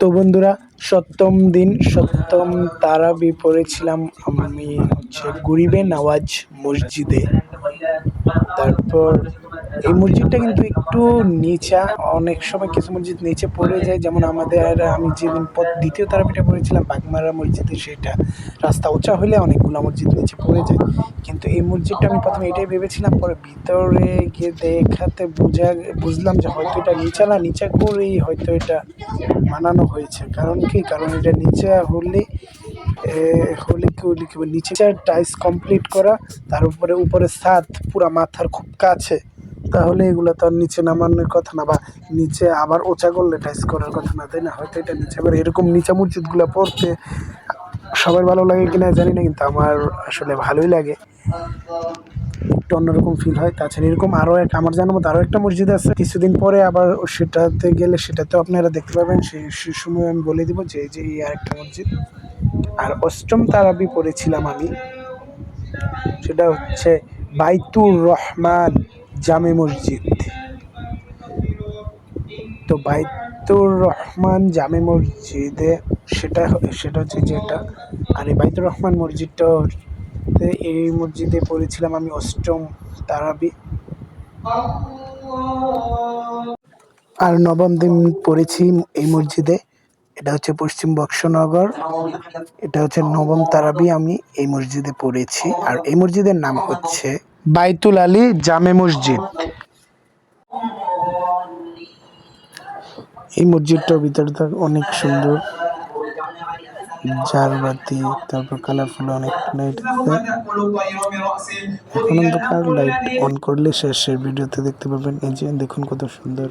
তো বন্ধুরা, সপ্তম দিন সপ্তম তারাবি পড়েছিলাম আমি গরিবে নওয়াজ মসজিদে। তারপর এই মসজিদটা কিন্তু একটু নিচা, অনেক সময় কিছু মসজিদ নিচে পড়ে যায়, যেমন আমাদের আমি যেদিন দ্বিতীয় তারাবিটা পড়েছিলাম বাগমারা মসজিদে, সেটা রাস্তা উঁচা হলে অনেকগুলো মসজিদ নিচে পড়ে যায়। কিন্তু এই মসজিদটা আমি প্রথমে এটাই ভেবেছিলাম, পরে ভিতরে গিয়ে দেখাতে বুঝলাম যে হয়তো এটা নিচা করেই হয়তো এটা বানানো হয়েছে। কারণ এটা নিচে হলে কি বলে, নিচে টাইলস কমপ্লিট করা, তার উপরে ছাদ পুরা মাথার খুব কাছে, তাহলে এগুলো তো আর নিচে নামানোর কথা না, বা নিচে আবার ওচা করলে টাইলস করার কথা না, তাই না? হয়তো এটা নিচে করে এরকম নিচা মসজিদগুলো পড়তে সবার ভালো লাগে কিনা জানি না, কিন্তু আমার আসলে ভালোই লাগে, একটু অন্যরকম ফিল হয়। তাছাড়া এরকম আমার জানার মতো আরও একটা মসজিদ আছে, কিছুদিন পরে আবার সেটাতে গেলে সেটাতেও আপনারা দেখতে পাবেন, সেই সময় আমি বলে দিব যে এই আরেকটা মসজিদ। আর অষ্টম তারাবি পড়েছিলাম আমি, সেটা হচ্ছে বাইতুর রহমান জামে মসজিদ। তো বাইতুর রহমান জামে মসজিদে সেটা হচ্ছে যেটা, আর এই বাইতুর রহমান মসজিদটা, এই মসজিদে পড়েছিলাম আমি অষ্টম তারাবি। আর নবম দিন পড়েছি এই মসজিদে, এটা হচ্ছে পশ্চিম বক্সনগর, এটা হচ্ছে নবম তারাবি আমি এই মসজিদে পড়েছি। আর এই মসজিদের নাম হচ্ছে বাইতুল আলী জামে মসজিদ। এই মসজিদটার ভিতরটা অনেক সুন্দর, ঝাড়বাতি, তারপর কালারফুল অনেক লাইট আছে। এখন অন্ধকার, লাইট অন করলে শেষের ভিডিওতে দেখতে পাবেন। এই যে দেখুন কত সুন্দর।